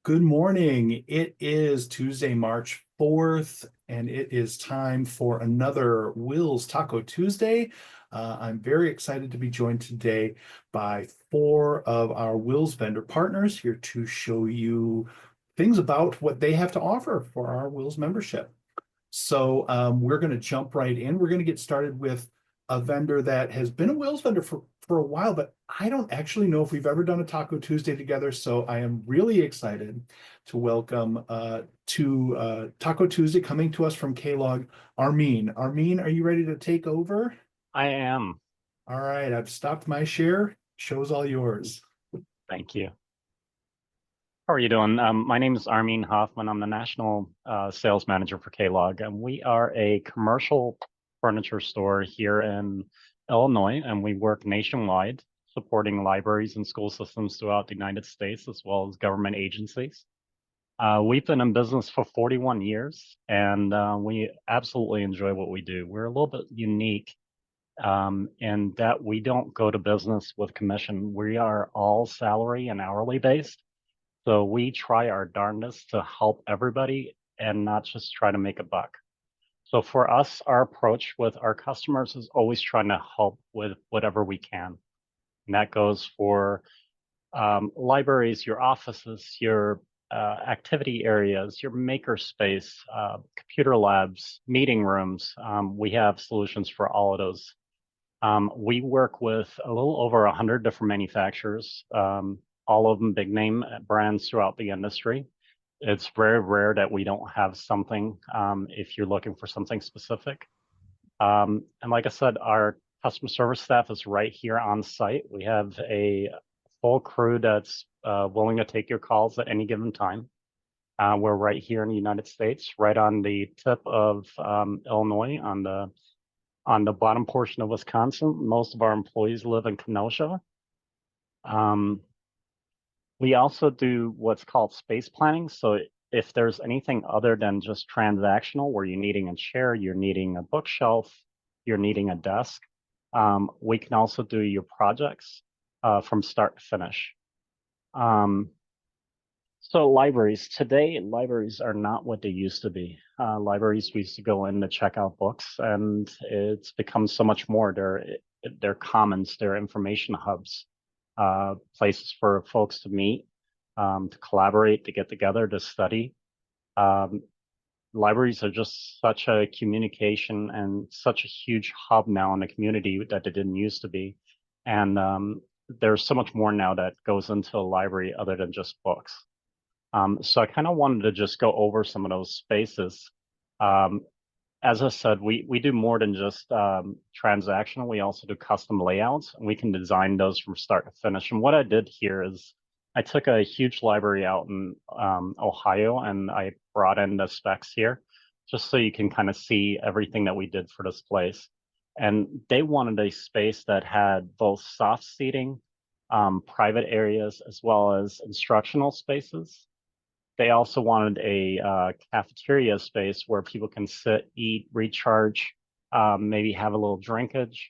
Good morning. It is Tuesday, March 4th, and it is time for another Will's Taco Tuesday. I'm very excited to be joined today by four of our Will's vendor partners here to show you things about what they have to offer for our Will's membership. So we're going to jump right in. We're going to get started with a vendor that has been a Will's vendor for a while, but I don't actually know if we've ever done a Taco Tuesday together. So I am really excited to welcome to Taco Tuesday coming to us from Klog, Armin. Armin, are you ready to take over? I am. All right, I've stopped my share. Show's all yours. Thank you. How are you doing? My name is Armin Hoffman. I'm the National Sales Manager for Klog, and we are a commercial furniture store here in Illinois, and we work nationwide, supporting libraries and school systems throughout the United States, as well as government agencies. We've been in business for 41 years, and we absolutely enjoy what we do. We're a little bit unique in that we don't go to business with commission. We are all salary and hourly based. So we try our darndest to help everybody and not just try to make a buck. So for us, our approach with our customers is always trying to help with whatever we can. And that goes for libraries, your offices, your activity areas, your maker space, computer labs, meeting rooms. We have solutions for all of those. We work with a little over 100 different manufacturers, all of them big name brands throughout the industry. It's very rare that we don't have something if you're looking for something specific. And like I said, our customer service staff is right here on site. We have a full crew that's willing to take your calls at any given time. We're right here in the United States, right on the tip of Illinois, on the bottom portion of Wisconsin. Most of our employees live in Kenosha. We also do what's called space planning. So if there's anything other than just transactional, where you're needing a chair, you're needing a bookshelf, you're needing a desk, we can also do your projects from start to finish. So libraries, today, libraries are not what they used to be. Libraries, we used to go in to check out books, and it's become so much more. They're commons, they're information hubs, places for folks to meet, to collaborate, to get together, to study. Libraries are just such a communication and such a huge hub now in the community that it didn't used to be. And there's so much more now that goes into a library other than just books. So I kind of wanted to just go over some of those spaces. As I said, we do more than just transactional. We also do custom layouts, and we can design those from start to finish. And what I did here is I took a huge library out in Ohio, and I brought in the specs here just so you can kind of see everything that we did for this place. And they wanted a space that had both soft seating, private areas, as well as instructional spaces. They also wanted a cafeteria space where people can sit, eat, recharge, maybe have a little drinkage,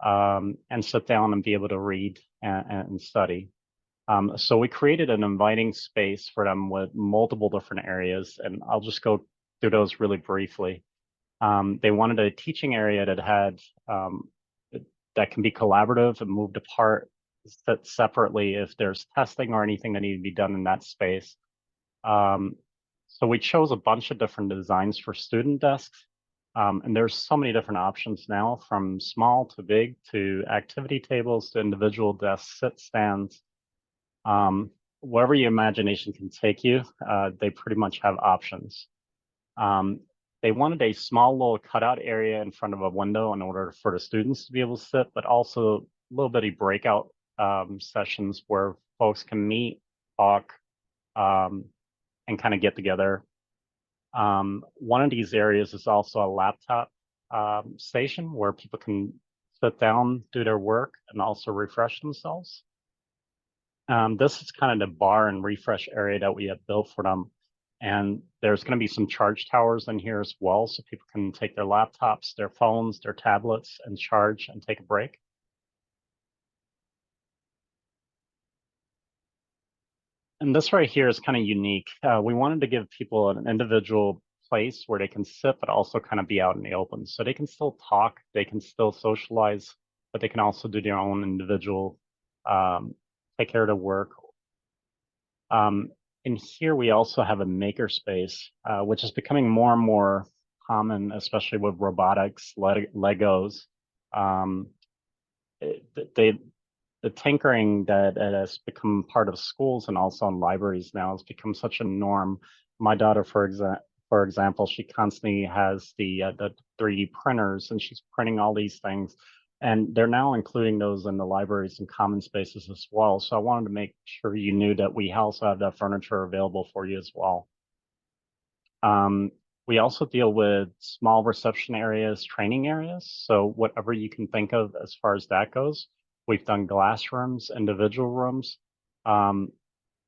and sit down and be able to read and study. So we created an inviting space for them with multiple different areas, and I'll just go through those really briefly. They wanted a teaching area that had that can be collaborative and moved apart, sit separately if there's testing or anything that needed to be done in that space. So we chose a bunch of different designs for student desks. And there's so many different options now, from small to big to activity tables to individual desks, sit stands. Wherever your imagination can take you, they pretty much have options. They wanted a small little cutout area in front of a window in order for the students to be able to sit, but also a little bitty breakout sessions where folks can meet, talk, and kind of get together. One of these areas is also a laptop station where people can sit down, do their work, and also refresh themselves. This is kind of the bar and refresh area that we have built for them. And there's going to be some charge towers in here as well, so people can take their laptops, their phones, their tablets, and charge and take a break. And this right here is kind of unique. We wanted to give people an individual place where they can sit, but also kind of be out in the open. So they can still talk, they can still socialize, but they can also do their own individual, um, take care of their work. In here, we also have a makerspace, which is becoming more and more common, especially with robotics, Legos. Um, they the tinkering that has become part of schools and also in libraries now has become such a norm. My daughter, for example, she constantly has the 3D printers and she's printing all these things, and they're now including those in the libraries and common spaces as well. So I wanted to make sure you knew that we also have that furniture available for you as well. Um, we also deal with small reception areas, training areas. So whatever you can think of as far as that goes. We've done glass rooms, individual rooms, um,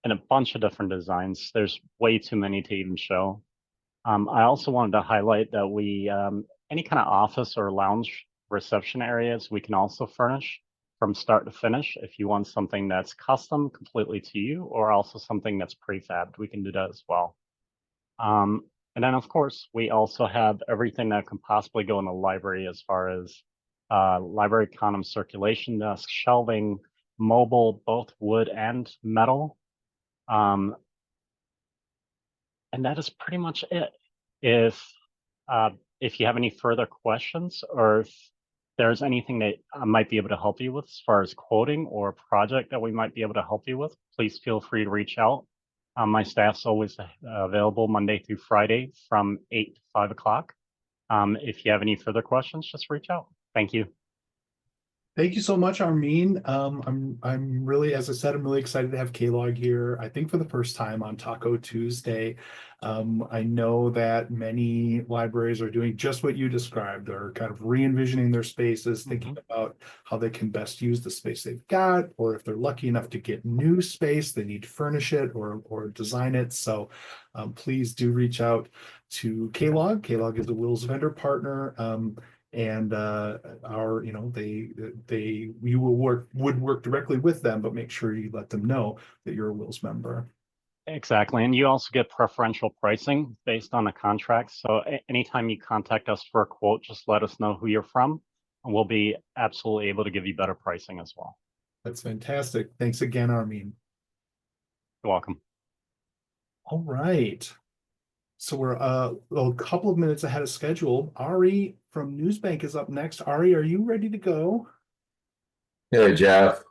and a bunch of different designs. There's way too many to even show. I also wanted to highlight that any kind of office or lounge reception areas, we can also furnish from start to finish. If you want something that's custom completely to you, or also something that's prefabbed, we can do that as well. And then, of course, we also have everything that can possibly go in the library as far as library common circulation desk, shelving, mobile, both wood and metal. Um, and that is pretty much it. If uh, if you have any further questions, or if there's anything that I might be able to help you with as far as quoting or a project that we might be able to help you with, please feel free to reach out. My staff's always available Monday through Friday from 8 to 5 o'clock. If you have any further questions, just reach out. Thank you. Thank you so much, Armin. I'm really, as I said, I'm really excited to have Klog here. I think for the first time on Taco Tuesday. I know that many libraries are doing just what you described. They're kind of re-envisioning their spaces, thinking about how they can best use the space they've got, or if they're lucky enough to get new space, they need to furnish it or design it. So please do reach out to Klog. Klog is a WiLS vendor partner. And our, we would work directly with them, but make sure you let them know that you're a WiLS member. Exactly. And you also get preferential pricing based on the contract. So anytime you contact us for a quote, just let us know who you're from, and we'll be absolutely able to give you better pricing as well. That's fantastic. Thanks again, Armin. You're welcome. All right. So we're a couple of minutes ahead of schedule. Ari from NewsBank is up next. Ari, are you ready to go? Hey, Jeff.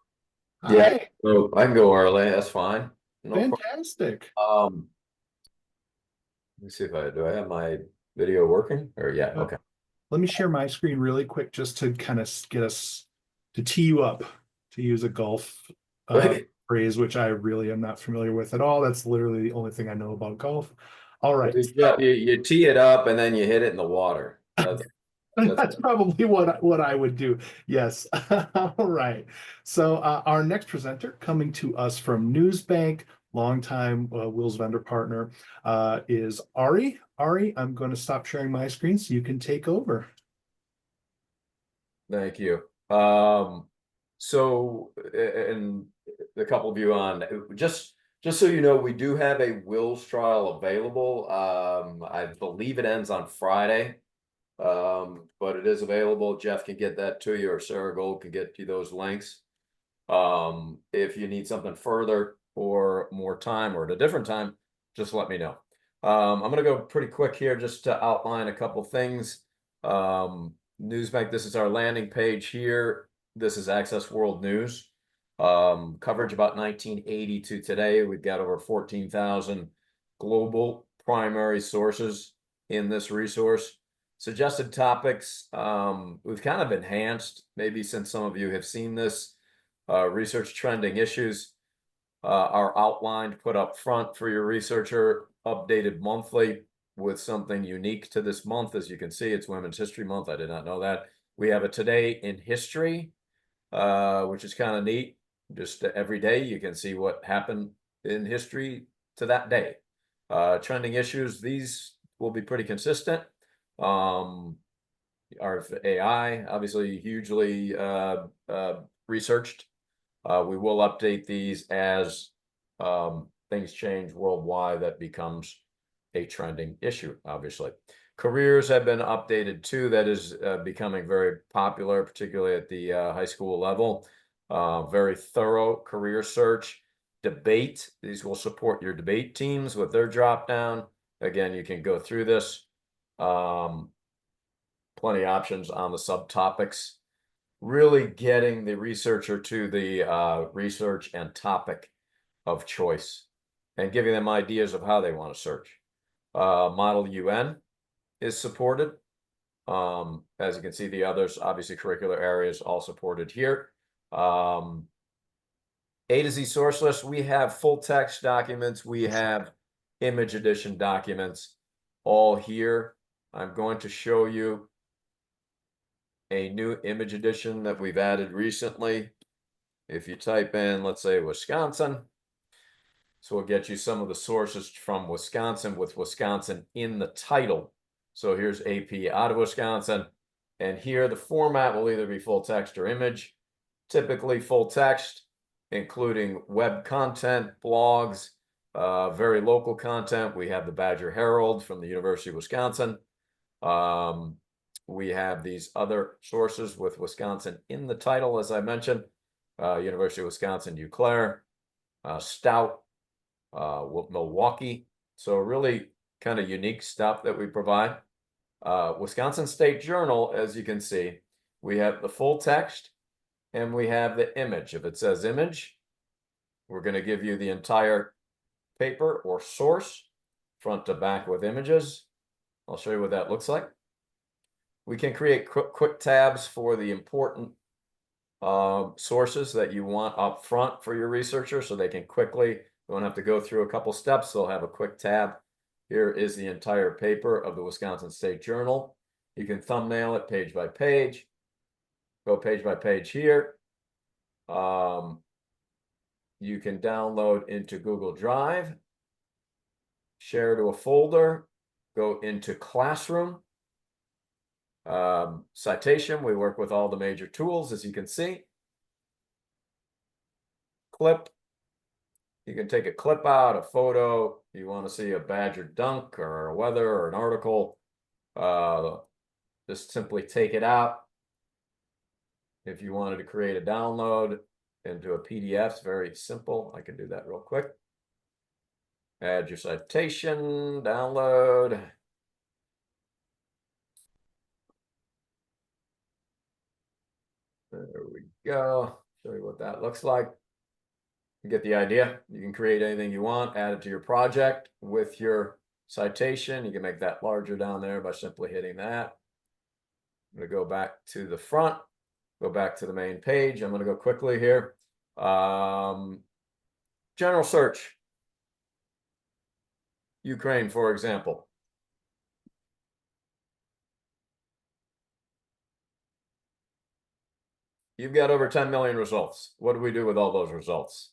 Yeah, Hi, so I can go early. That's fine. No problem. fantastic. Let me see if do I have my video working? Or yeah, okay. Let me share my screen really quick just to kind of get us to tee you up, to use a golf phrase, which I really am not familiar with at all. That's literally the only thing I know about golf. All right. Yeah, you tee it up and then you hit it in the water. That's probably what I would do. Yes. All right. So our next presenter coming to us from NewsBank, longtime WiLS vendor partner, is Ari. Ari, I'm going to stop sharing my screen so you can take over. Thank you. So, and a couple of you on, just so you know, we do have a WiLS trial available. I believe it ends on Friday. But it is available. Jeff can get that to you, or Sarah Gold can get you those links. If you need something further or more time or at a different time, just let me know. I'm going to go pretty quick here just to outline a couple things. NewsBank, this is our landing page here. This is Access World News. Coverage about 1980 to today. We've got over 14,000 global primary sources in this resource. Suggested topics, we've kind of enhanced, maybe since some of you have seen this, research trending issues are outlined, put up front for your researcher, updated monthly with something unique to this month. As you can see, it's Women's History Month. I did not know that. We have a Today in History, which is kind of neat. Just every day you can see what happened in history to that day. Trending issues, these will be pretty consistent. Our AI, obviously hugely researched. We will update these as things change worldwide, that becomes a trending issue, obviously. Careers have been updated too. That is becoming very popular, particularly at the high school level. Very thorough career search. Debate, these will support your debate teams with their drop down. Again, you can go through this. Plenty of options on the subtopics. Really getting the researcher to the research and topic of choice and giving them ideas of how they want to search. Model UN is supported. As you can see, the others, obviously curricular areas, all supported here. A to Z source list, we have full text documents, we have image edition documents, all here. I'm going to show you a new image edition that we've added recently. If you type in, let's say, Wisconsin, so we'll get you some of the sources from Wisconsin with Wisconsin in the title. So here's AP out of Wisconsin, and here the format will either be full text or image. Typically full text, including web content, blogs, very local content. We have the Badger Herald from the University of Wisconsin. We have these other sources with Wisconsin in the title, as I mentioned. University of Wisconsin, Eau Claire, Stout, Milwaukee. So really kind of unique stuff that we provide. Wisconsin State Journal, as you can see, we have the full text and we have the image. If it says image, we're going to give you the entire paper or source, front to back with images. I'll show you what that looks like. We can create quick tabs for the important sources that you want up front for your researcher, so they can quickly, don't have to go through a couple steps. They'll have a quick tab. Here is the entire paper of the Wisconsin State Journal. You can thumbnail it page by page. Go page by page here. You can download into Google Drive, share to a folder, go into Classroom. Citation, we work with all the major tools, as you can see. Clip, you can take a clip out, a photo. You want to see a Badger dunk or a weather or an article, just simply take it out. If you wanted to create a download into a PDF, it's very simple. I can do that real quick. Add your citation, download. There we go. Show you what that looks like. You get the idea. You can create anything you want, add it to your project with your citation. You can make that larger down there by simply hitting that. I'm going to go back to the front, go back to the main page. I'm going to go quickly here. General search. Ukraine, for example. You've got over 10 million results. What do we do with all those results?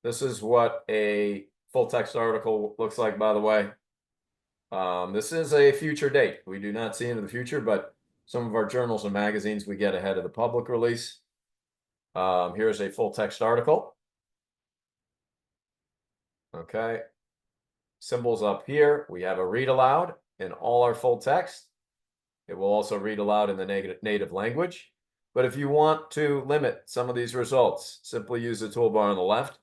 This is what a full text article looks like, by the way. This is a future date. We do not see into the future, but some of our journals and magazines, we get ahead of the public release. Here's a full text article. Okay. Symbols up here. We have a read aloud in all our full text. It will also read aloud in the native language. But if you want to limit some of these results, simply use the toolbar on the left.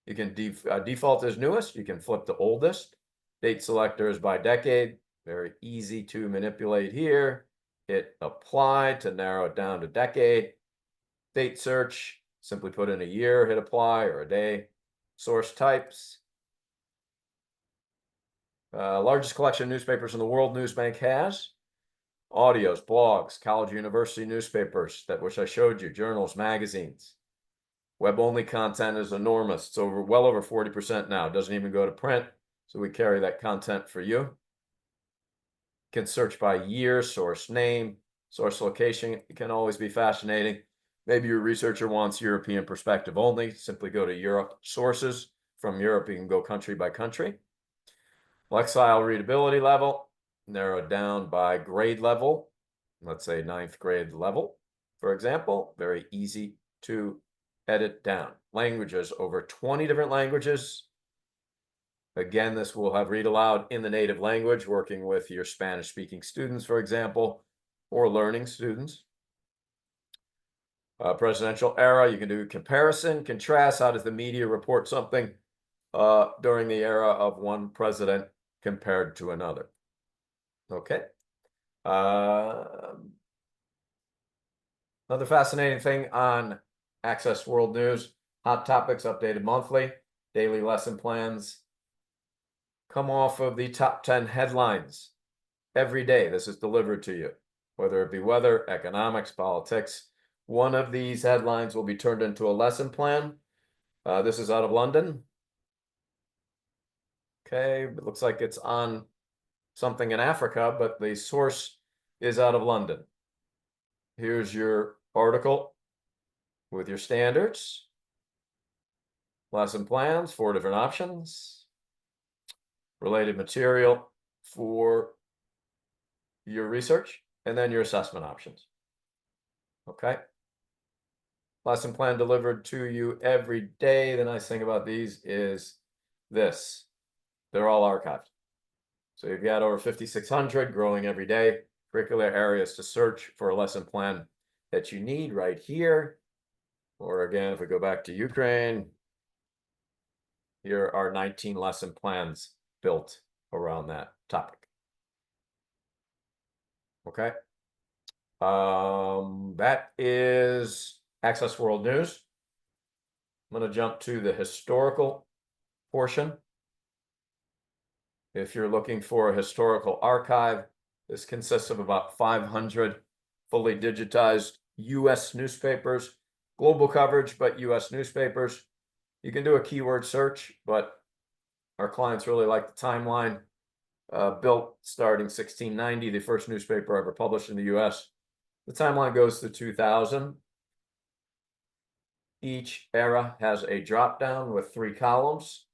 You can default as newest. You can flip to oldest. Date selector is by decade. Very easy to manipulate here. Hit apply to narrow it down to decade. Date search, simply put in a year, hit apply, or a day. Source types. Largest collection of newspapers in the world NewsBank has. Audios, blogs, college, university newspapers, which I showed you, journals, magazines. Web-only content is enormous. It's well over 40% now. It doesn't even go to print, so we carry that content for you. You can search by year, source name, source location. It can always be fascinating. Maybe your researcher wants European perspective only. Simply go to Europe sources. From Europe, you can go country by country. Lexile readability level, narrowed down by grade level. Let's say 9th grade level, for example. Very easy to edit down. Languages, over 20 different languages. Again, this will have read aloud in the native language, working with your Spanish speaking students, for example, or learning students. Presidential era, you can do comparison, contrast. How does the media report something during the era of one president compared to another? Okay. Another fascinating thing on Access World News, hot topics updated monthly, daily lesson plans come off of the top 10 headlines every day. This is delivered to you, whether it be weather, economics, politics. One of these headlines will be turned into a lesson plan. This is out of London. Okay, it looks like it's on something in Africa, but the source is out of London. Here's your article with your standards, lesson plans, 4 different options, related material for your research, and then your assessment options. Okay. Lesson plan delivered to you every day. The nice thing about these is this. They're all archived. So you've got over 5,600 growing every day, curricular areas to search for a lesson plan that you need right here. Or again, if we go back to Ukraine, here are 19 lesson plans built around that topic. Okay. That is Access World News. I'm going to jump to the historical portion. If you're looking for a historical archive, this consists of about 500 fully digitized US newspapers, global coverage, but US newspapers. You can do a keyword search, but our clients really like the timeline. Built starting 1690, the first newspaper ever published in the US. The timeline goes to 2000. Each era has a drop down with 3 columns,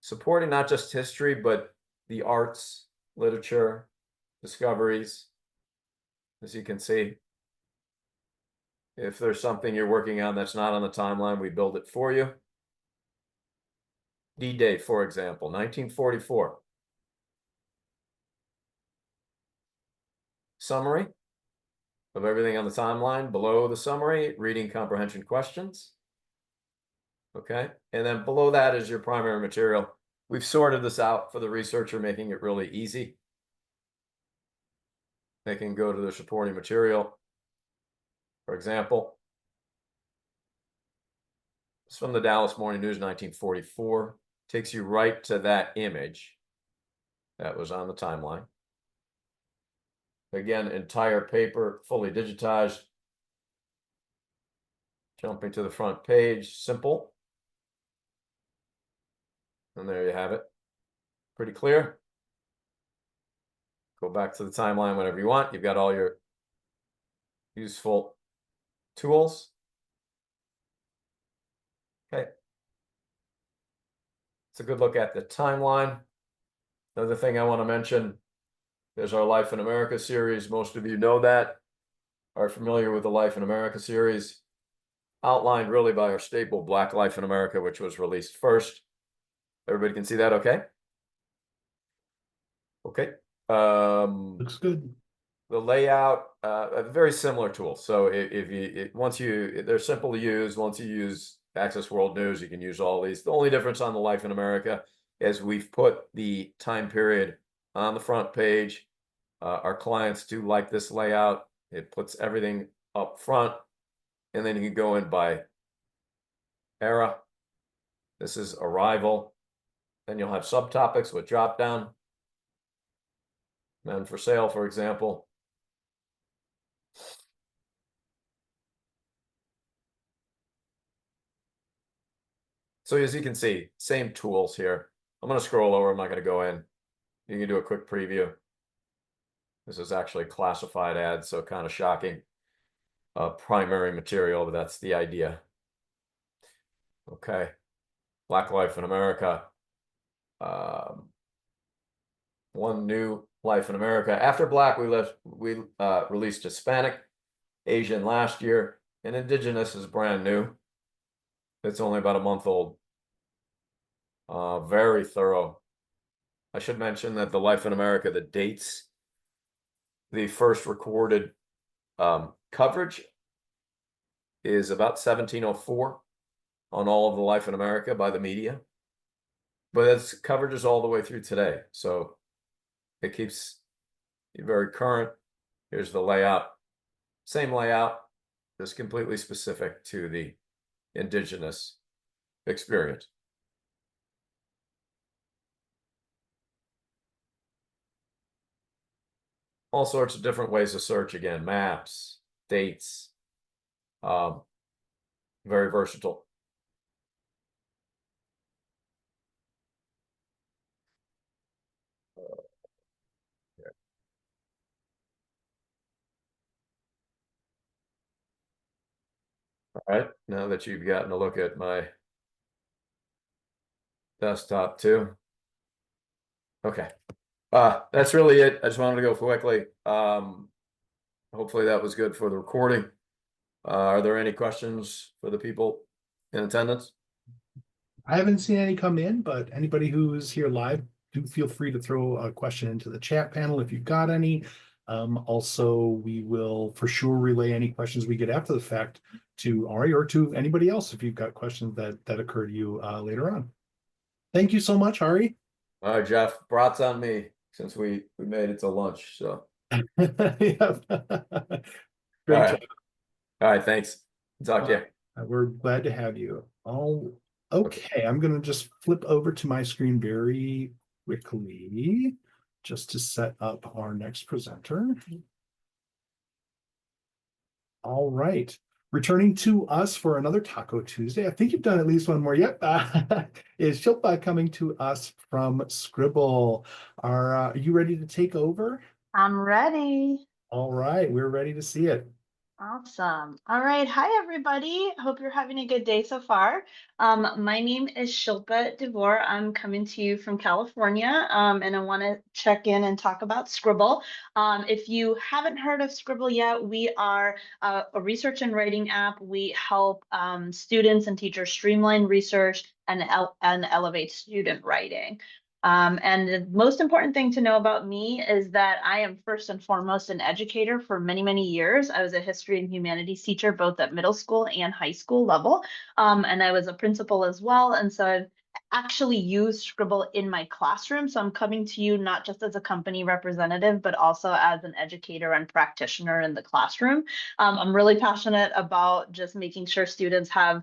supporting not just history, but the arts, literature, discoveries. As you can see, if there's something you're working on that's not on the timeline, we build it for you. D-Day, for example, 1944. Summary of everything on the timeline. Below the summary, reading comprehension questions. Okay, and then below that is your primary material. We've sorted this out for the researcher, making it really easy. They can go to their supporting material. For example, it's from the Dallas Morning News, 1944. Takes you right to that image that was on the timeline. Again, entire paper, fully digitized. Jumping to the front page, simple. And there you have it. Pretty clear. Go back to the timeline whenever you want. You've got all your useful tools. Okay. It's a good look at the timeline. Another thing I want to mention, there's our Life in America series. Most of you know that, are familiar with the Life in America series, outlined really by our staple Black Life in America, which was released first. Everybody can see that okay? Okay. Looks good. The layout, a very similar tool. So they're simple to use. Once you use Access World News, you can use all these. The only difference on the Life in America is we've put the time period on the front page. Our clients do like this layout. It puts everything up front, and then you can go in by era. This is arrival. Then you'll have subtopics with drop down. Men for sale, for example. So as you can see, same tools here. I'm going to scroll over. I'm not going to go in. You can do a quick preview. This is actually classified ads, so kind of shocking. Primary material, but that's the idea. Okay. Black Life in America. One new Life in America. After Black, we released Hispanic, Asian last year, and Indigenous is brand new. It's only about a month old. Very thorough. I should mention that the Life in America, the dates, the first recorded coverage is about 1704 on all of the Life in America by the media. But its coverage is all the way through today. So it keeps it very current. Here's the layout. Same layout, just completely specific to the indigenous experience. All sorts of different ways to search again, maps, dates, very versatile. All right, now that you've gotten a look at my desktop too. Okay, that's really it. I just wanted to go quickly. Hopefully that was good for the recording. Are there any questions for the people in attendance? I haven't seen any come in, but anybody who's here live, do feel free to throw a question into the chat panel if you've got any. Also, we will for sure relay any questions we get after the fact to Ari or to anybody else if you've got questions that occur to you later on. Thank you so much, Ari. All right, Jeff, brats on me since we made it to lunch. So Great right. job. All right, thanks. Talk to you. We're glad to have you. Oh, okay. I'm going to just flip over to my screen very quickly just to set up our next presenter. All right. Returning to us for another Taco Tuesday. I think you've done at least one more. Yep. Is Shilpa coming to us from Scrible. Are you ready to take over? I'm ready. All right. We're ready to see it. Awesome. All right. Hi, everybody. Hope you're having a good day so far. My name is Shilpa Devore. I'm coming to you from California, and I want to check in and talk about Scribble. If you haven't heard of Scribble yet, we are a research and writing app. We help students and teachers streamline research and elevate student writing. And the most important thing to know about me is that I am first and foremost an educator for many, many years. I was a history and humanities teacher, both at middle school and high school level. And I was a principal as well. And so I've actually used Scribble in my classroom. So I'm coming to you not just as a company representative, but also as an educator and practitioner in the classroom. I'm really passionate about just making sure students have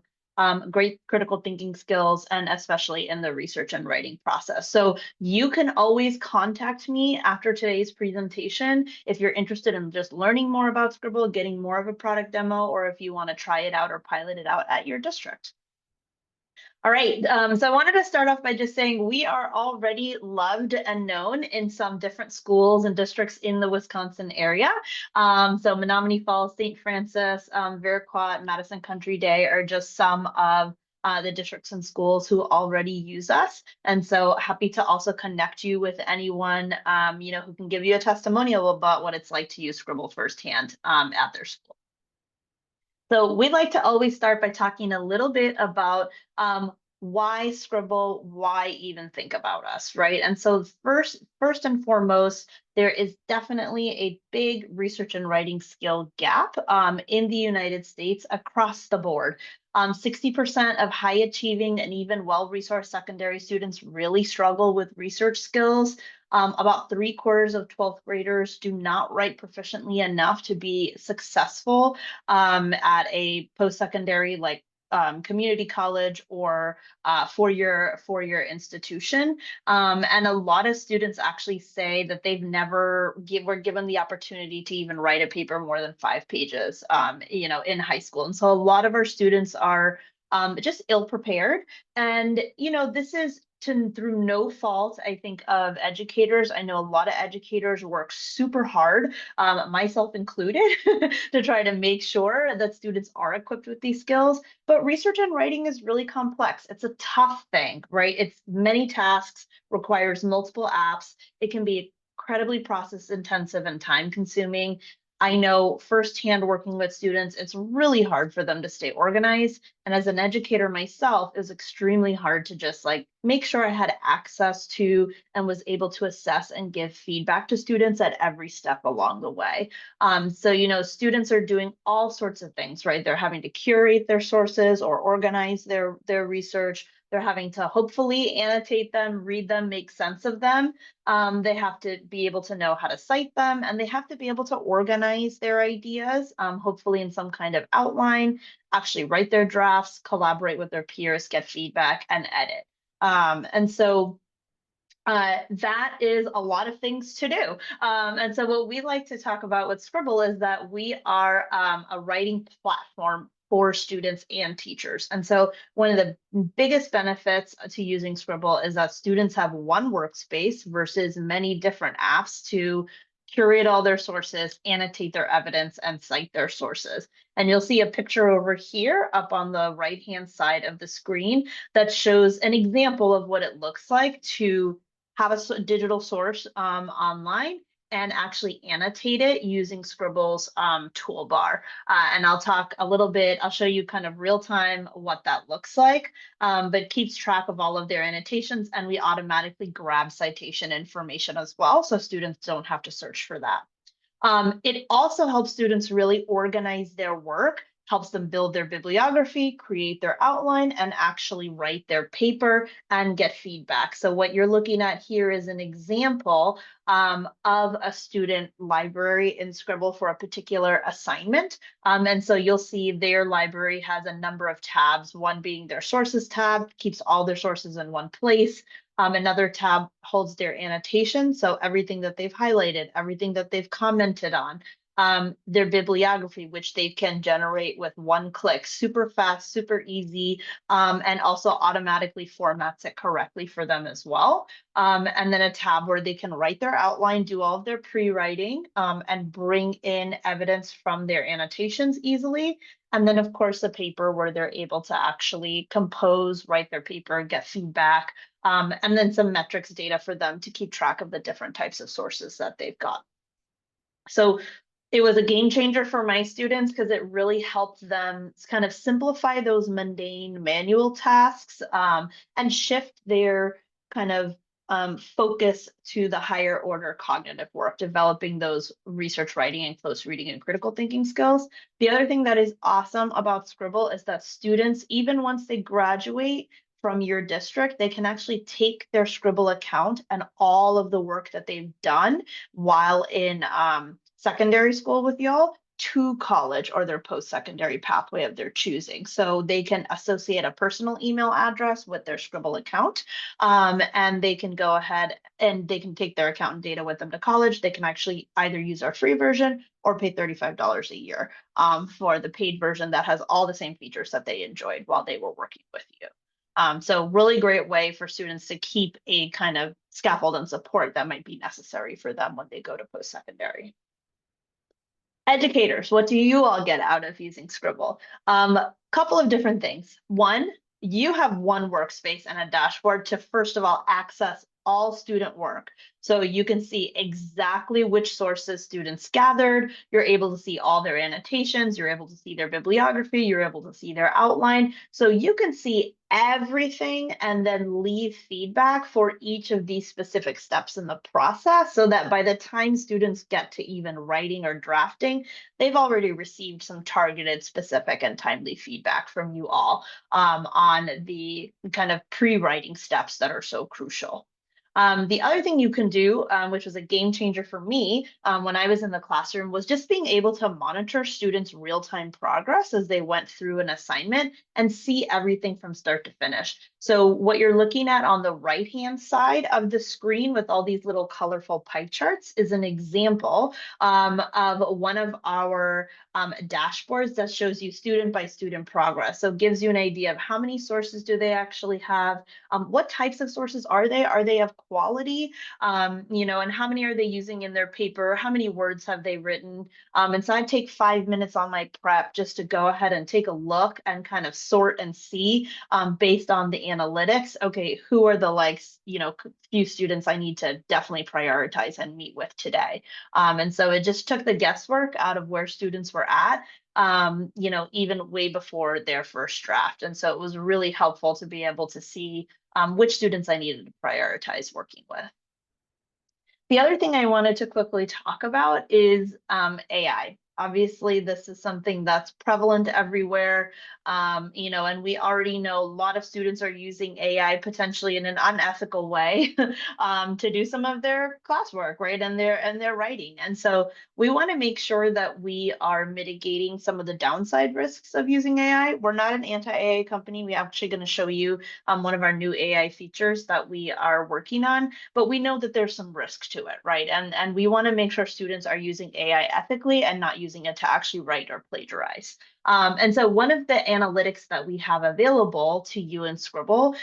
great critical thinking skills, and especially in the research and writing process. So you can always contact me after today's presentation if you're interested in just learning more about Scribble, getting more of a product demo, or if you want to try it out or pilot it out at your district. All right, so I wanted to start off by just saying we are already loved and known in some different schools and districts in the Wisconsin area. So Menominee Falls, St. Francis, Veraquat, Madison Country Day are just some of the districts and schools who already use us. And so happy to also connect you with anyone, who can give you a testimonial about what it's like to use Scribble firsthand at their school. So we'd like to always start by talking a little bit about why Scribble, why even think about us, right? And so first and foremost, there is definitely a big research and writing skill gap in the United States across the board. 60% of high achieving and even well-resourced secondary students really struggle with research skills. About 3/4 of 12th graders do not write proficiently enough to be successful at a post-secondary like community college or four-year institution. And a lot of students actually say that they've never were given the opportunity to even write a paper more than 5 pages, in high school. And so a lot of our students are just ill prepared. And, this is through no fault, I think, of educators. I know a lot of educators work super hard, myself included, to try to make sure that students are equipped with these skills. But research and writing is really complex. It's a tough thing, right? It's many tasks, requires multiple apps. It can be incredibly process intensive and time consuming. I know firsthand working with students, it's really hard for them to stay organized. And as an educator myself, it was extremely hard to just like make sure I had access to and was able to assess and give feedback to students at every step along the way. So, students are doing all sorts of things, right? They're having to curate their sources or organize their research. They're having to hopefully annotate them, read them, make sense of them. They have to be able to know how to cite them, and they have to be able to organize their ideas, hopefully in some kind of outline, actually write their drafts, collaborate with their peers, get feedback, and edit. That is a lot of things to do. And so what we like to talk about with Scribble is that we are a writing platform for students and teachers. And so one of the biggest benefits to using Scribble is that students have one workspace versus many different apps to curate all their sources, annotate their evidence, and cite their sources. And you'll see a picture over here up on the right-hand side of the screen that shows an example of what it looks like to have a digital source online and actually annotate it using Scribble's toolbar. And I'll talk a little bit, I'll show you kind of real time what that looks like, but keeps track of all of their annotations, and we automatically grab citation information as well, so students don't have to search for that. It also helps students really organize their work, helps them build their bibliography, create their outline, and actually write their paper and get feedback. So what you're looking at here is an example of a student library in Scribble for a particular assignment. And so you'll see their library has a number of tabs, one being their sources tab, keeps all their sources in one place. Another tab holds their annotation, so everything that they've highlighted, everything that they've commented on, their bibliography, which they can generate with one click, super fast, super easy, and also automatically formats it correctly for them as well. And then a tab where they can write their outline, do all of their pre-writing, and bring in evidence from their annotations easily. And then, of course, a paper where they're able to actually compose, write their paper, get feedback, and then some metrics data for them to keep track of the different types of sources that they've got. So it was a game changer for my students because it really helped them kind of simplify those mundane manual tasks and shift their kind of focus to the higher order cognitive work, developing those research writing and close reading and critical thinking skills. The other thing that is awesome about Scribble is that students, even once they graduate from your district, they can actually take their Scribble account and all of the work that they've done while in secondary school with y'all to college or their post-secondary pathway of their choosing. So they can associate a personal email address with their Scribble account, and they can go ahead and they can take their account and data with them to college. They can actually either use our free version or pay $35 a year for the paid version that has all the same features that they enjoyed while they were working with you. So really great way for students to keep a kind of scaffold and support that might be necessary for them when they go to post-secondary. Educators, what do you all get out of using Scribble? Couple of different things. One, you have one workspace and a dashboard to, first of all, access all student work. So you can see exactly which sources students gathered. You're able to see all their annotations. You're able to see their bibliography. You're able to see their outline. So you can see everything and then leave feedback for each of these specific steps in the process so that by the time students get to even writing or drafting, they've already received some targeted, specific, and timely feedback from you all on the kind of pre-writing steps that are so crucial. The other thing you can do, which was a game changer for me when I was in the classroom, was just being able to monitor students' real-time progress as they went through an assignment and see everything from start to finish. So what you're looking at on the right-hand side of the screen with all these little colorful pie charts is an example of one of our dashboards that shows you student by student progress. So it gives you an idea of how many sources do they actually have, what types of sources are they? Are they of quality, and how many are they using in their paper? How many words have they written? And so I take 5 minutes on my prep just to go ahead and take a look and kind of sort and see based on the analytics. Okay, who are the few students I need to definitely prioritize and meet with today. And so it just took the guesswork out of where students were at, even way before their first draft. And so it was really helpful to be able to see which students I needed to prioritize working with. The other thing I wanted to quickly talk about is AI. Obviously, this is something that's prevalent everywhere, and we already know a lot of students are using AI potentially in an unethical way to do some of their classwork, right, and their writing. And so we want to make sure that we are mitigating some of the downside risks of using AI. We're not an anti-AI company. We're actually going to show you one of our new AI features that we are working on, but we know that there's some risk to it, right? And we want to make sure students are using AI ethically and not using it to actually write or plagiarize. And so one of the analytics that we have available to you in Scrible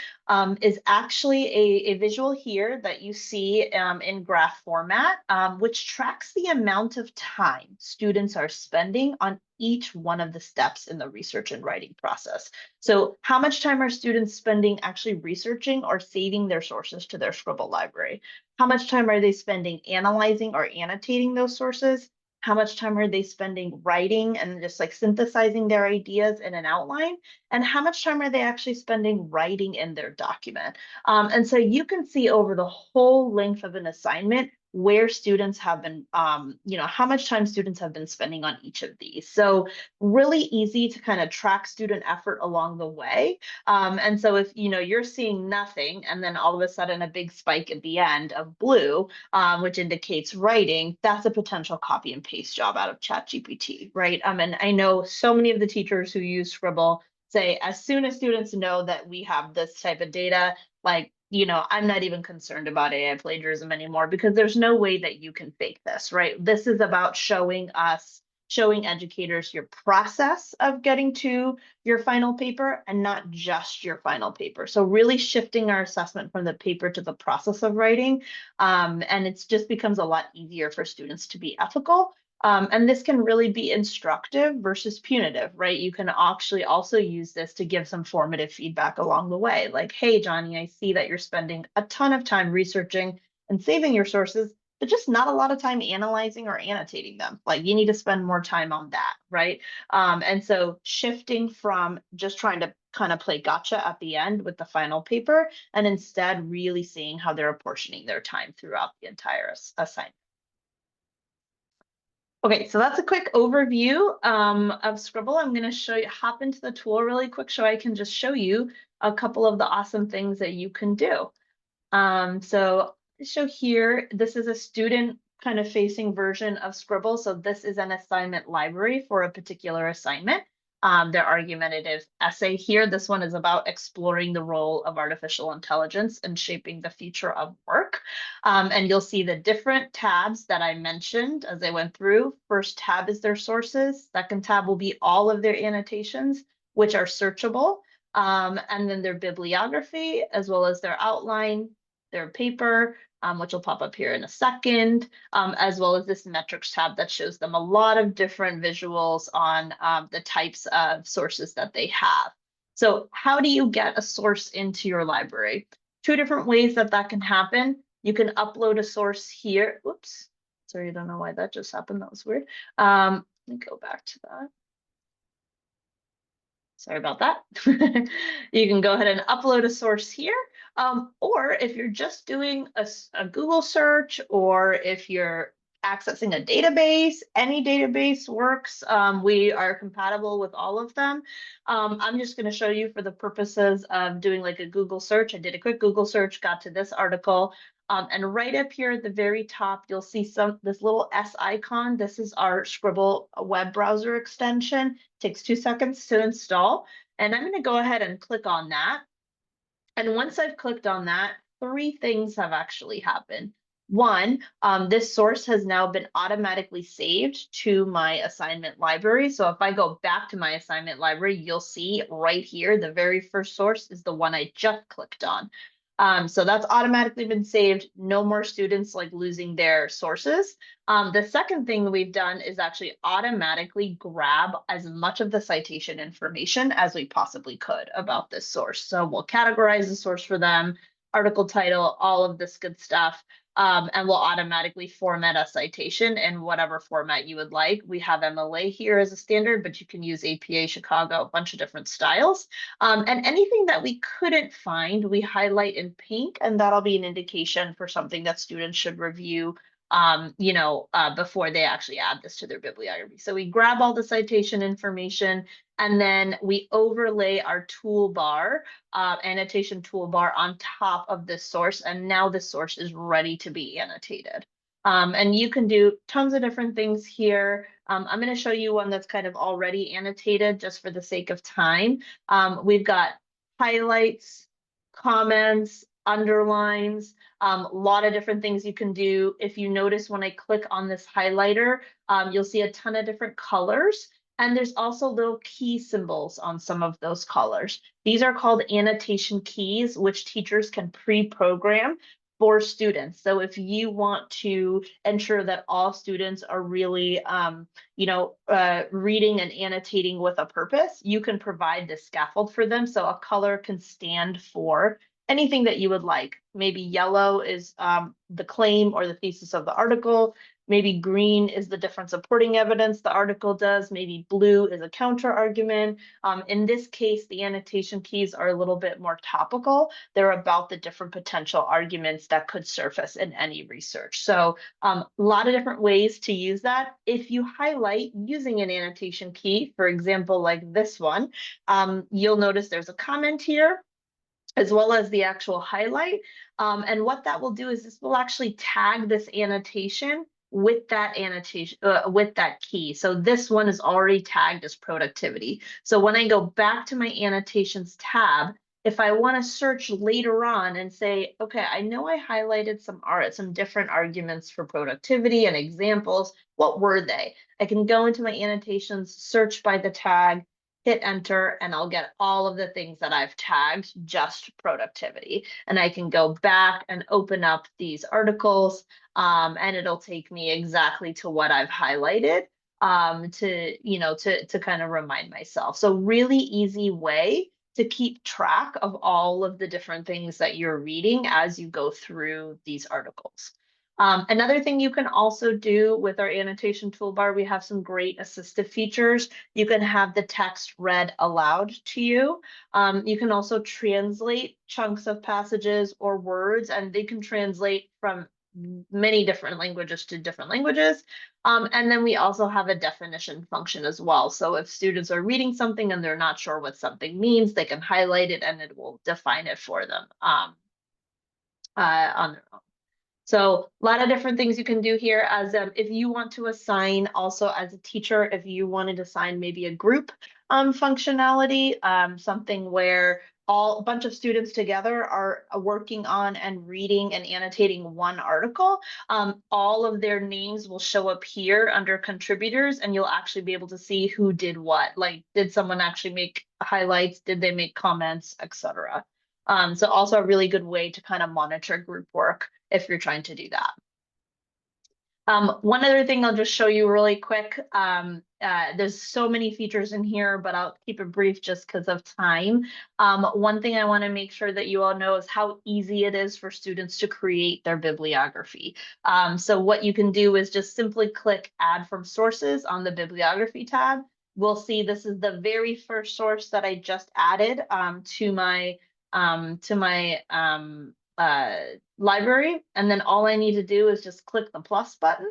is actually a visual here that you see in graph format, which tracks the amount of time students are spending on each one of the steps in the research and writing process. So how much time are students spending actually researching or saving their sources to their Scribble library? How much time are they spending analyzing or annotating those sources? How much time are they spending writing and just like synthesizing their ideas in an outline? And how much time are they actually spending writing in their document? And so you can see over the whole length of an assignment where students have been, how much time students have been spending on each of these. So really easy to kind of track student effort along the way. And so if you're seeing nothing and then all of a sudden a big spike at the end of blue, which indicates writing, that's a potential copy and paste job out of ChatGPT, right? And I know so many of the teachers who use Scribble say as soon as students know that we have this type of data, I'm not even concerned about AI plagiarism anymore because there's no way that you can fake this, right? This is about showing educators your process of getting to your final paper and not just your final paper. So really shifting our assessment from the paper to the process of writing. And it just becomes a lot easier for students to be ethical. And this can really be instructive versus punitive, right? You can actually also use this to give some formative feedback along the way. Like, hey, Johnny, I see that you're spending a ton of time researching and saving your sources, but just not a lot of time analyzing or annotating them. Like you need to spend more time on that, right? And so shifting from just trying to kind of play gotcha at the end with the final paper and instead really seeing how they're apportioning their time throughout the entire assignment. Okay, so that's a quick overview of Scribble. I'm going to hop into the tool really quick so I can just show you a couple of the awesome things that you can do. So show here, this is a student kind of facing version of Scribble. So this is an assignment library for a particular assignment. Their argumentative essay here, this one is about exploring the role of artificial intelligence and shaping the future of work. And you'll see the different tabs that I mentioned as I went through. First tab is their sources. Second tab will be all of their annotations, which are searchable. And then their bibliography, as well as their outline, their paper, which will pop up here in a second, as well as this metrics tab that shows them a lot of different visuals on the types of sources that they have. So how do you get a source into your library? Two different ways that can happen. You can upload a source here. Whoops, sorry, I don't know why that just happened. That was weird. Let me go back to that. Sorry about that. You can go ahead and upload a source here. Or if you're just doing a Google search, or if you're accessing a database, any database works. We are compatible with all of them. I'm just going to show you for the purposes of doing like a Google search. I did a quick Google search, got to this article. And right up here at the very top, you'll see this little S icon. This is our Scribble web browser extension. Takes 2 seconds to install. And I'm going to go ahead and click on that. And once I've clicked on that, 3 things have actually happened. One, this source has now been automatically saved to my assignment library. So if I go back to my assignment library, you'll see right here, the very first source is the one I just clicked on. So that's automatically been saved. No more students like losing their sources. The second thing we've done is actually automatically grab as much of the citation information as we possibly could about this source. So we'll categorize the source for them, article title, all of this good stuff. And we'll automatically format a citation in whatever format you would like. We have MLA here as a standard, but you can use APA Chicago, a bunch of different styles. And anything that we couldn't find, we highlight in pink, and that'll be an indication for something that students should review before they actually add this to their bibliography. So we grab all the citation information, and then we overlay our toolbar, annotation toolbar on top of this source, and now this source is ready to be annotated. And you can do tons of different things here. I'm going to show you one that's kind of already annotated just for the sake of time. We've got highlights, comments, underlines, a lot of different things you can do. If you notice when I click on this highlighter, you'll see a ton of different colors. And there's also little key symbols on some of those colors. These are called annotation keys, which teachers can pre-program for students. So if you want to ensure that all students are really, reading and annotating with a purpose, you can provide this scaffold for them. So a color can stand for anything that you would like. Maybe yellow is the claim or the thesis of the article. Maybe green is the different supporting evidence the article does. Maybe blue is a counter argument. In this case, the annotation keys are a little bit more topical. They're about the different potential arguments that could surface in any research. So a lot of different ways to use that. If you highlight using an annotation key, for example, like this one, you'll notice there's a comment here, as well as the actual highlight. And what that will do is this will actually tag this annotation with that annotation, with that key. So this one is already tagged as productivity. So when I go back to my annotations tab, if I want to search later on and say, okay, I know I highlighted some different arguments for productivity and examples, what were they? I can go into my annotations, search by the tag, hit enter, and I'll get all of the things that I've tagged just productivity. And I can go back and open up these articles, and it'll take me exactly to what I've highlighted, to kind of remind myself. So really easy way to keep track of all of the different things that you're reading as you go through these articles. Another thing you can also do with our annotation toolbar, we have some great assistive features. You can have the text read aloud to you. You can also translate chunks of passages or words, and they can translate from many different languages to different languages. And then we also have a definition function as well. So if students are reading something and they're not sure what something means, they can highlight it and it will define it for them on their own. So a lot of different things you can do here as if you want to assign also as a teacher, if you wanted to assign maybe a group functionality, something where a bunch of students together are working on and reading and annotating one article, all of their names will show up here under contributors, and you'll actually be able to see who did what. Like, did someone actually make highlights? Did they make comments, etc. So also a really good way to kind of monitor group work if you're trying to do that. One other thing I'll just show you really quick. There's so many features in here, but I'll keep it brief just because of time. One thing I want to make sure that you all know is how easy it is for students to create their bibliography. So what you can do is just simply click Add from Sources on the Bibliography tab. We'll see this is the very first source that I just added to my library. And then all I need to do is just click the plus button,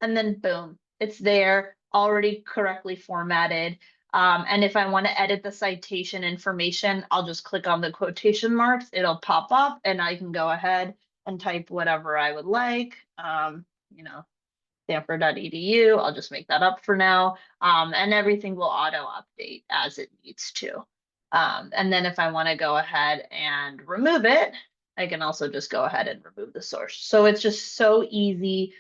and then boom, it's there, already correctly formatted. And if I want to edit the citation information, I'll just click on the quotation marks, it'll pop up, and I can go ahead and type whatever I would like. Stanford.edu, I'll just make that up for now. And everything will auto update as it needs to. And then if I want to go ahead and remove it, I can also just go ahead and remove the source. So it's just so easy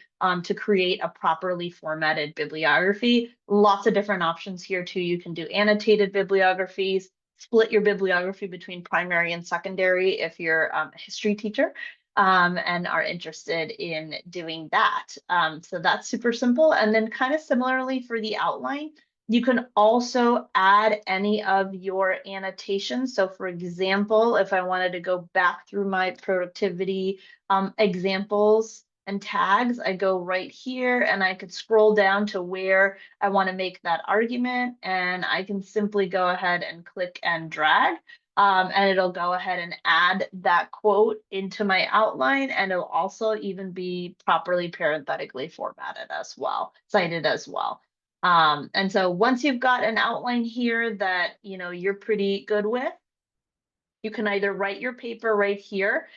to create a properly formatted bibliography. Lots of different options here too. You can do annotated bibliographies, split your bibliography between primary and secondary if you're a history teacher and are interested in doing that. So that's super simple. And then kind of similarly for the outline, you can also add any of your annotations. So for example, if I wanted to go back through my productivity examples and tags, I go right here and I could scroll down to where I want to make that argument, and I can simply go ahead and click and drag. And it'll go ahead and add that quote into my outline, and it'll also even be properly parenthetically formatted as well, cited as well. And so once you've got an outline here that you're pretty good with, you can either write your paper right here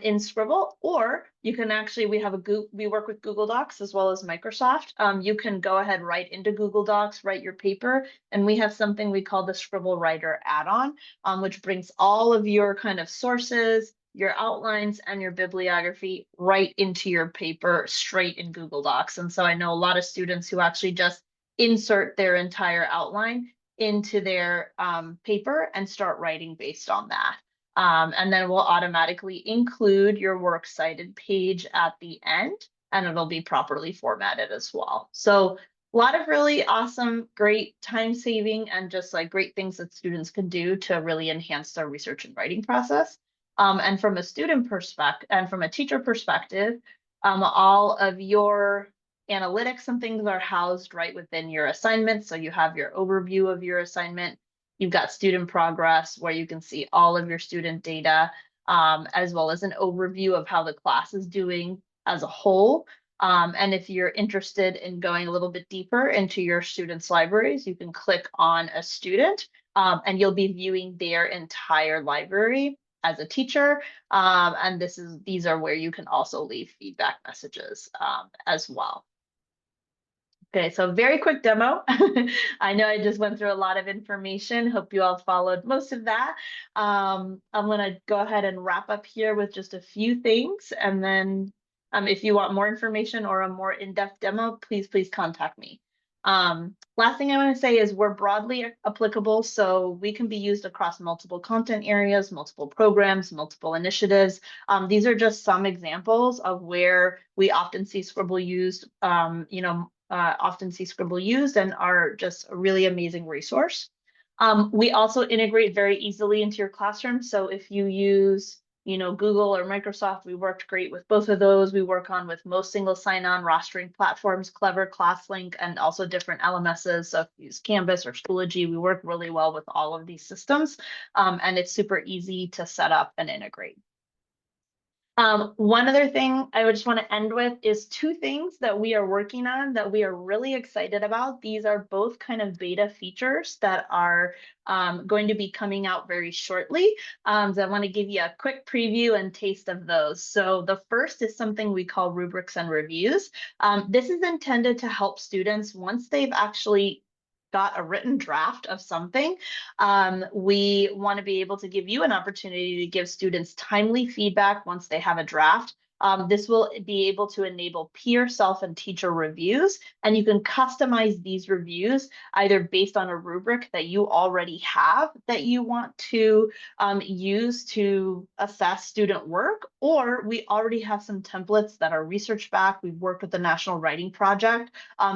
in Scribble, or you can actually, we work with Google Docs as well as Microsoft. You can go ahead, write into Google Docs, write your paper, and we have something we call the Scribble Writer add-on, which brings all of your kind of sources, your outlines, and your bibliography right into your paper straight in Google Docs. And so I know a lot of students who actually just insert their entire outline into their paper and start writing based on that. And then we'll automatically include your works cited page at the end, and it'll be properly formatted as well. So a lot of really awesome, great time saving and just like great things that students can do to really enhance their research and writing process. And from a student perspective and from a teacher perspective, all of your analytics and things are housed right within your assignment. So you have your overview of your assignment. You've got student progress where you can see all of your student data, as well as an overview of how the class is doing as a whole. And if you're interested in going a little bit deeper into your students' libraries, you can click on a student and you'll be viewing their entire library as a teacher. And these are where you can also leave feedback messages as well. Okay, so very quick demo. I know I just went through a lot of information. Hope you all followed most of that. I'm gonna go ahead and wrap up here with just a few things. And then if you want more information or a more in-depth demo, please contact me. Last thing I want to say is we're broadly applicable, so we can be used across multiple content areas, multiple programs, multiple initiatives. These are just some examples of where we often see Scribble used, often see Scribble used and are just a really amazing resource. We also integrate very easily into your classroom. So if you use Google or Microsoft, we worked great with both of those. We work on with most single sign-on rostering platforms, Clever, ClassLink, and also different LMSs. So if you use Canvas or Schoology, we work really well with all of these systems. And it's super easy to set up and integrate. One other thing I would just want to end with is two things that we are working on that we are really excited about. These are both kind of beta features that are going to be coming out very shortly. So I want to give you a quick preview and taste of those. So the first is something we call rubrics and reviews. This is intended to help students once they've actually got a written draft of something. We want to be able to give you an opportunity to give students timely feedback once they have a draft. This will be able to enable peer, self, and teacher reviews, and you can customize these reviews either based on a rubric that you already have that you want to use to assess student work, or we already have some templates that are research backed. We've worked with the National Writing Project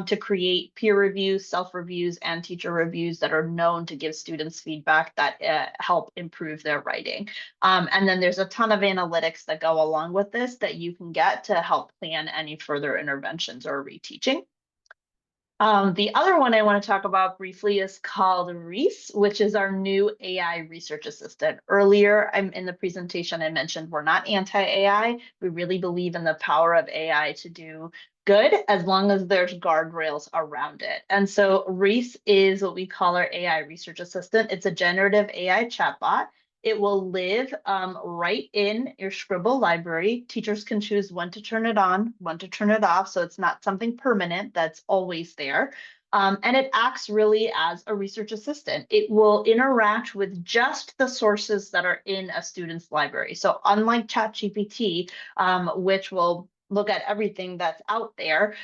to create peer reviews, self-reviews, and teacher reviews that are known to give students feedback that help improve their writing. And then there's a ton of analytics that go along with this that you can get to help plan any further interventions or reteaching. The other one I want to talk about briefly is called Reese, which is our new AI research assistant. Earlier in the presentation, I mentioned we're not anti-AI. We really believe in the power of AI to do good as long as there's guardrails around it. And so Reese is what we call our AI research assistant. It's a generative AI chatbot. It will live right in your Scribble library. Teachers can choose when to turn it on, when to turn it off, so it's not something permanent that's always there. And it acts really as a research assistant. It will interact with just the sources that are in a student's library. So unlike ChatGPT, which will look at everything that's out there.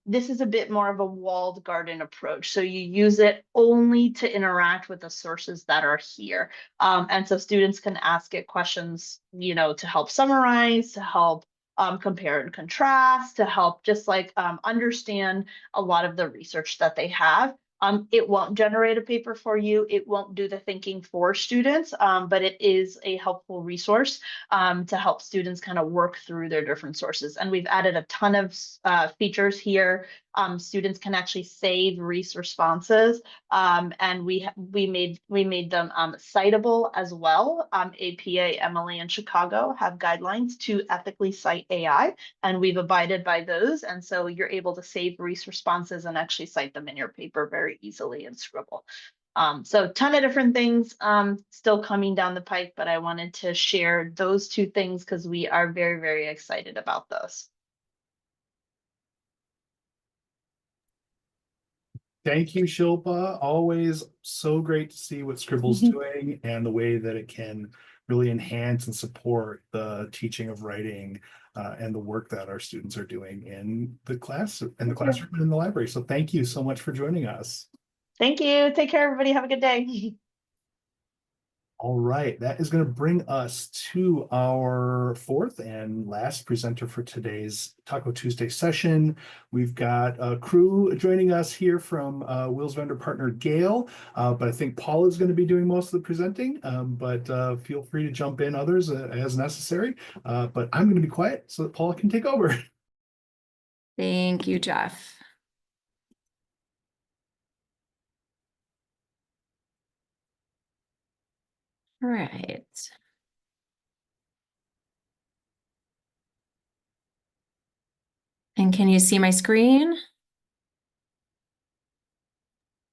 This is a bit more of a walled garden approach. So you use it only to interact with the sources that are here. And so students can ask it questions, to help summarize, to help compare and contrast, to help just like understand a lot of the research that they have. It won't generate a paper for you. It won't do the thinking for students, but it is a helpful resource to help students kind of work through their different sources. And we've added a ton of features here. Students can actually save responses, and we made them citable as well. APA, MLA, and Chicago have guidelines to ethically cite AI, and we've abided by those. And so you're able to save responses and actually cite them in your paper very easily in Scribble. So ton of different things still coming down the pike, but I wanted to share those two things because we are very, very excited about those. Thank you, Shilpa. Always so great to see what Scribble's doing and the way that it can really enhance and support the teaching of writing and the work that our students are doing in the classroom and in the library. So thank you so much for joining us. Thank you. Take care, everybody. Have a good day. All right, that is going to bring us to our fourth and last presenter for today's Taco Tuesday session. We've got a crew joining us here from WiLS vendor partner Gale, but I think Paul is going to be doing most of the presenting, but feel free to jump in others as necessary. But I'm going to be quiet so that Paul can take over. Thank you, Jeff. All right. And can you see my screen?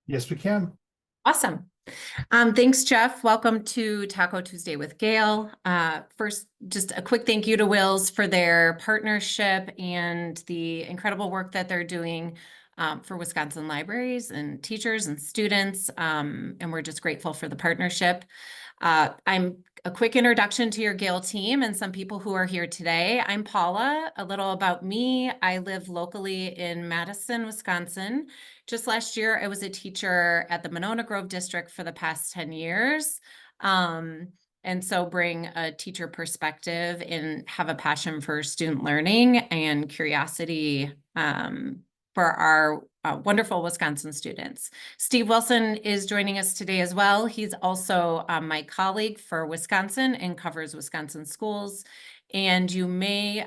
Yes, we can. Awesome. Thanks, Jeff. Welcome to Taco Tuesday with Gale. First, just a quick thank you to WiLS for their partnership and the incredible work that they're doing for Wisconsin libraries and teachers and students. And we're just grateful for the partnership. I'm a quick introduction to your Gale team and some people who are here today. I'm Paula. A little about me. I live locally in Madison, Wisconsin. Just last year, I was a teacher at the Monona Grove District for the past 10 years. And so bring a teacher perspective and have a passion for student learning and curiosity for our wonderful Wisconsin students. Steve Wilson is joining us today as well. He's also my colleague for Wisconsin and covers Wisconsin schools. And you may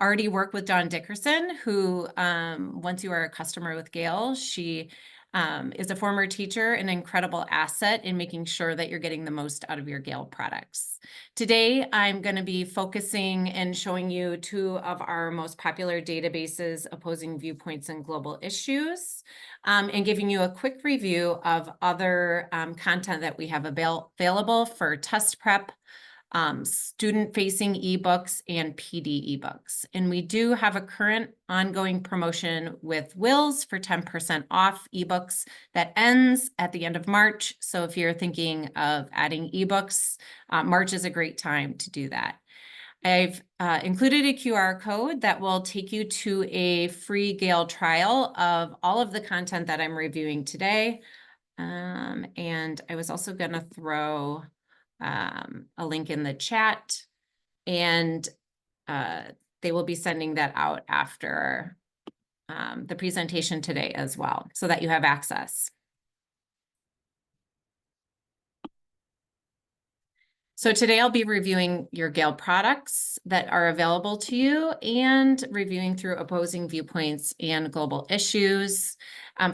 already work with Dawn Dickerson, who once you are a customer with Gale, she is a former teacher, an incredible asset in making sure that you're getting the most out of your Gale products. Today, I'm going to be focusing and showing you two of our most popular databases, Opposing Viewpoints and Global Issues, and giving you a quick review of other content that we have available for test prep, student-facing ebooks, and PD ebooks. And we do have a current ongoing promotion with WiLS for 10% off ebooks that ends at the end of March. So if you're thinking of adding ebooks, March is a great time to do that. I've included a QR code that will take you to a free Gale trial of all of the content that I'm reviewing today. And I was also going to throw a link in the chat, and they will be sending that out after the presentation today as well, so that you have access. So today I'll be reviewing your Gale products that are available to you and reviewing through opposing viewpoints and global issues.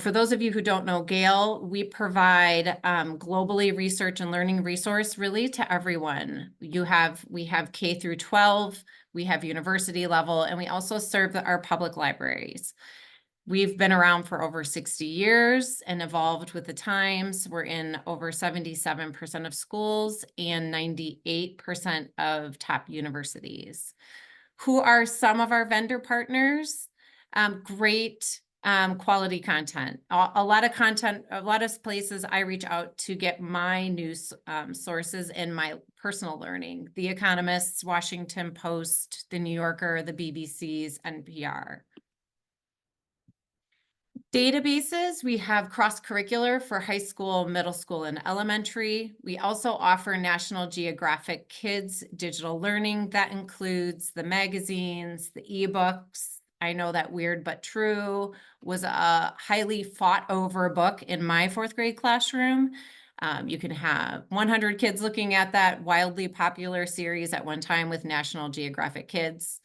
For those of you who don't know Gale, we provide globally research and learning resource really to everyone. We have K through 12, we have university level, and we also serve our public libraries. We've been around for over 60 years and evolved with the times. We're in over 77% of schools and 98% of top universities. Who are some of our vendor partners? Great quality content. A lot of content, a lot of places I reach out to get my news sources and my personal learning. The Economist, Washington Post, The New Yorker, the BBC's, NPR. Databases, we have cross-curricular for high school, middle school, and elementary. We also offer National Geographic Kids digital learning. That includes the magazines, the ebooks. I know that Weird But True was a highly fought over book in my 4th grade classroom. You can have 100 kids looking at that wildly popular series at one time with National Geographic Kids.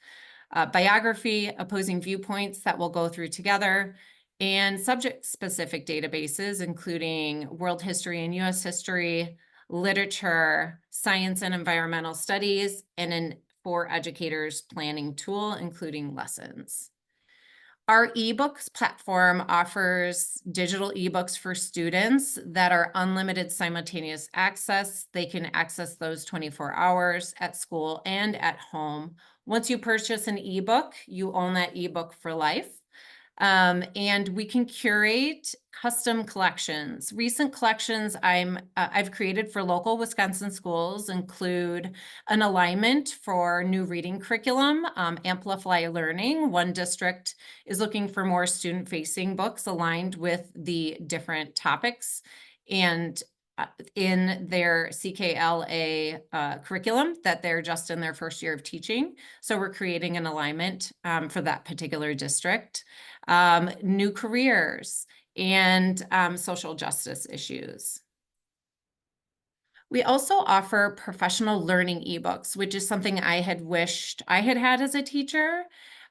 Biography, opposing viewpoints that we'll go through together, and subject-specific databases, including world history and US history, literature, science and environmental studies, and an for educators planning tool, including lessons. Our ebooks platform offers digital ebooks for students that are unlimited simultaneous access. They can access those 24 hours at school and at home. Once you purchase an ebook, you own that ebook for life. And we can curate custom collections. Recent collections I've created for local Wisconsin schools include an alignment for new reading curriculum, Amplify Learning. One district is looking for more student-facing books aligned with the different topics and in their CKLA curriculum that they're just in their first year of teaching. So we're creating an alignment for that particular district. New careers and social justice issues. We also offer professional learning ebooks, which is something I had wished I had had as a teacher.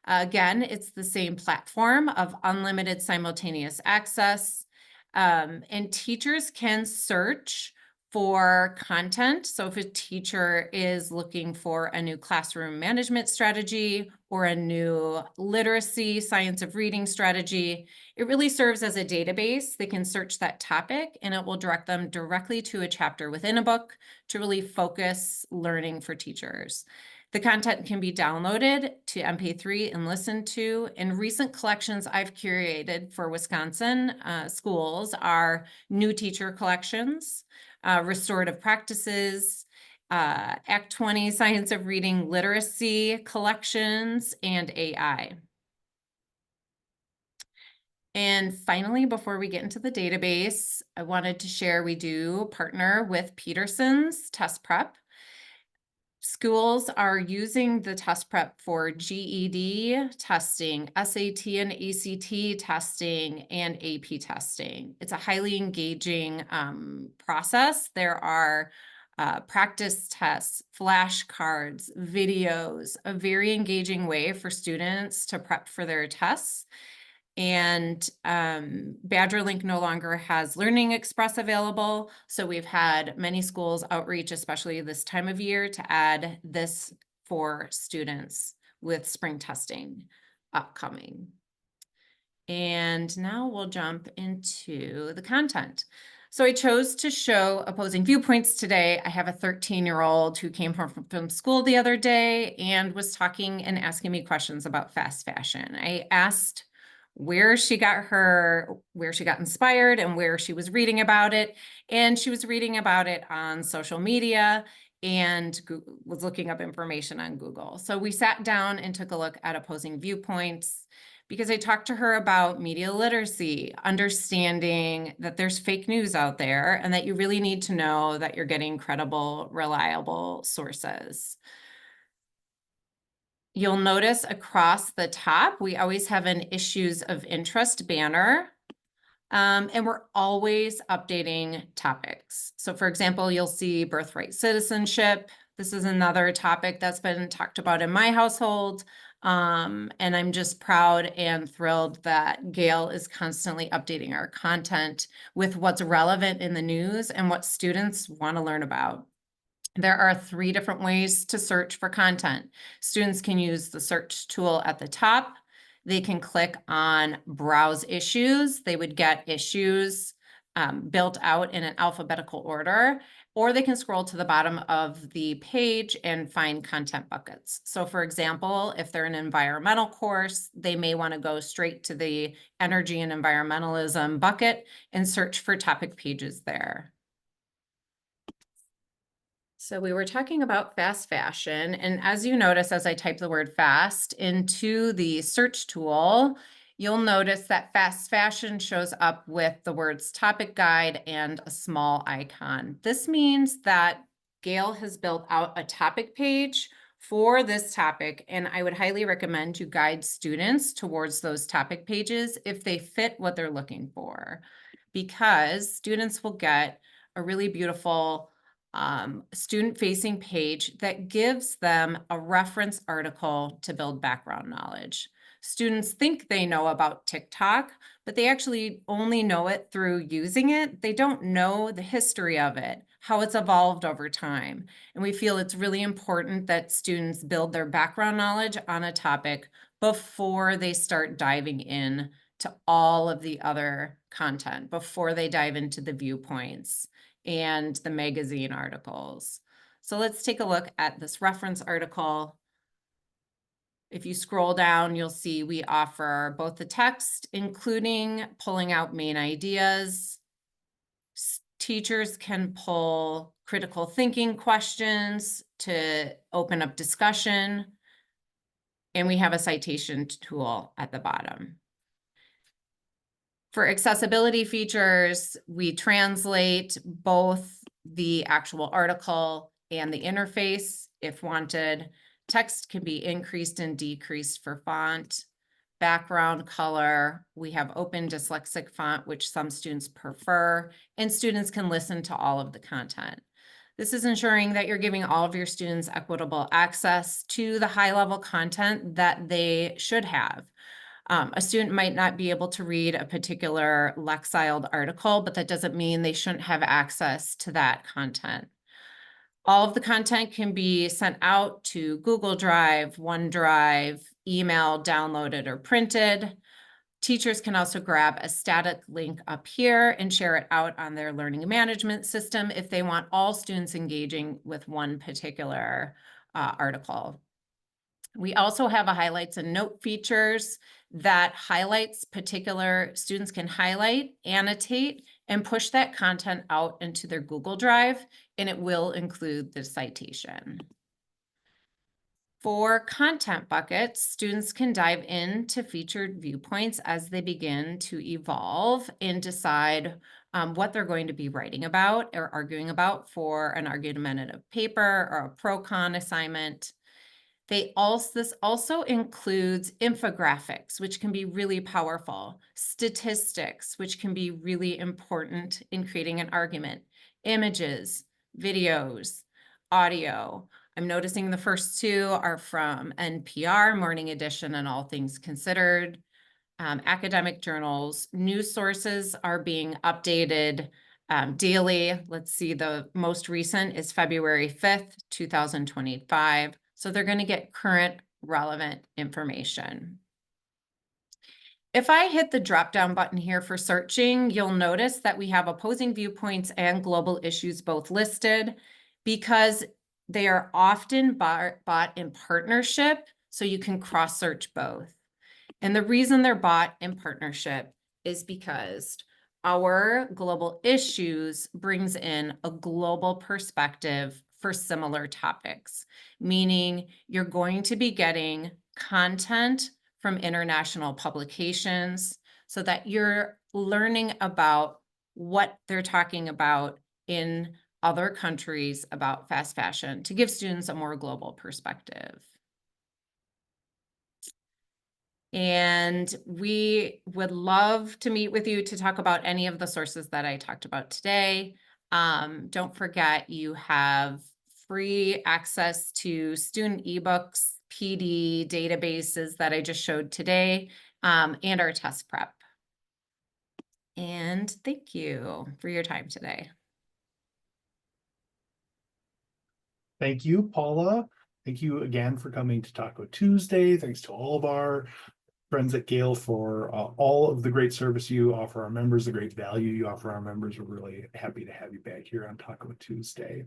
Again, it's the same platform of unlimited simultaneous access. And teachers can search for content. So if a teacher is looking for a new classroom management strategy or a new literacy, science of reading strategy, it really serves as a database. They can search that topic and it will direct them directly to a chapter within a book to really focus learning for teachers. The content can be downloaded to MP3 and listened to. And recent collections I've curated for Wisconsin schools are new teacher collections, restorative practices, Act 20 science of reading literacy collections, and AI. And finally, before we get into the database, I wanted to share we do partner with Peterson's Test Prep. Schools are using the test prep for GED testing, SAT and ACT testing, and AP testing. It's a highly engaging process. There are practice tests, flashcards, videos, a very engaging way for students to prep for their tests. And BadgerLink no longer has Learning Express available. So we've had many schools outreach, especially this time of year, to add this for students with spring testing upcoming. And now we'll jump into the content. So I chose to show opposing viewpoints today. I have a 13-year-old who came home from school the other day and was talking and asking me questions about fast fashion. I asked where she got inspired and where she was reading about it. And she was reading about it on social media and was looking up information on Google. So we sat down and took a look at opposing viewpoints because I talked to her about media literacy, understanding that there's fake news out there and that you really need to know that you're getting credible, reliable sources. You'll notice across the top, we always have an issues of interest banner, and we're always updating topics. So for example, you'll see birthright citizenship. This is another topic that's been talked about in my household. And I'm just proud and thrilled that Gale is constantly updating our content with what's relevant in the news and what students want to learn about. There are 3 different ways to search for content. Students can use the search tool at the top. They can click on browse issues. They would get issues built out in an alphabetical order. or they can scroll to the bottom of the page and find content buckets. So for example, if they're an environmental course, they may want to go straight to the energy and environmentalism bucket and search for topic pages there. So we were talking about fast fashion, and as you notice, as I type the word fast into the search tool, you'll notice that fast fashion shows up with the words topic guide and a small icon. This means that Gale has built out a topic page for this topic, and I would highly recommend you guide students towards those topic pages if they fit what they're looking for, because students will get a really beautiful student-facing page that gives them a reference article to build background knowledge. Students think they know about TikTok, but they actually only know it through using it. They don't know the history of it, how it's evolved over time. And we feel it's really important that students build their background knowledge on a topic before they start diving in to all of the other content, before they dive into the viewpoints and the magazine articles. So let's take a look at this reference article. If you scroll down, you'll see we offer both the text, including pulling out main ideas. Teachers can pull critical thinking questions to open up discussion. And we have a citation tool at the bottom. For accessibility features, we translate both the actual article and the interface if wanted. Text can be increased and decreased for font. Background color, we have open dyslexic font, which some students prefer, and students can listen to all of the content. This is ensuring that you're giving all of your students equitable access to the high-level content that they should have. A student might not be able to read a particular Lexiled article, but that doesn't mean they shouldn't have access to that content. All of the content can be sent out to Google Drive, OneDrive, email, downloaded, or printed. Teachers can also grab a static link up here and share it out on their learning management system if they want all students engaging with one particular article. We also have a highlights and note features that highlights particular students can highlight, annotate, and push that content out into their Google Drive, and it will include the citation. For content buckets, students can dive into featured viewpoints as they begin to evolve and decide what they're going to be writing about or arguing about for an argumentative paper or a pro-con assignment. This also includes infographics, which can be really powerful, statistics, which can be really important in creating an argument, images, videos, audio. I'm noticing the first two are from NPR, Morning Edition, and All Things Considered. Academic journals, news sources are being updated daily. Let's see, the most recent is February 5th, 2025. So they're going to get current relevant information. If I hit the drop-down button here for searching, you'll notice that we have opposing viewpoints and global issues both listed because they are often bought in partnership, so you can cross-search both. And the reason they're bought in partnership is because our global issues brings in a global perspective for similar topics, meaning you're going to be getting content from international publications so that you're learning about what they're talking about in other countries about fast fashion to give students a more global perspective. And we would love to meet with you to talk about any of the sources that I talked about today. Don't forget, you have free access to student ebooks, PD databases that I just showed today, and our test prep. And thank you for your time today. Thank you, Paula. Thank you again for coming to Taco Tuesday. Thanks to all of our friends at Gale for all of the great service you offer our members, the great value you offer our members. We're really happy to have you back here on Taco Tuesday.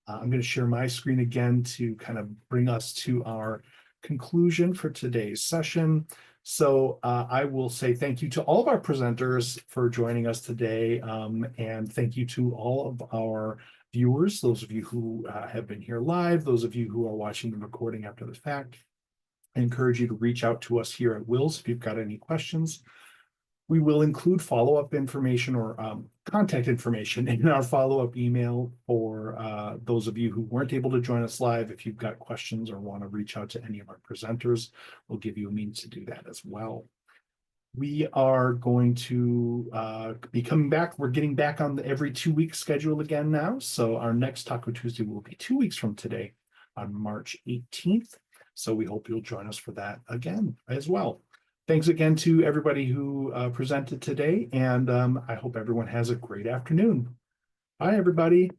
I'm going to share my screen again to kind of bring us to our conclusion for today's session. So I will say thank you to all of our presenters for joining us today, and thank you to all of our viewers, those of you who have been here live, those of you who are watching the recording after the fact. I encourage you to reach out to us here at WiLS if you've got any questions. We will include follow-up information or contact information in our follow-up email for those of you who weren't able to join us live. If you've got questions or want to reach out to any of our presenters, we'll give you a means to do that as well. We are going to be coming back. We're getting back on the every 2 week schedule again now. So our next Taco Tuesday will be 2 weeks from today on March 18th. So we hope you'll join us for that again as well. Thanks again to everybody who presented today, and I hope everyone has a great afternoon. Bye, everybody.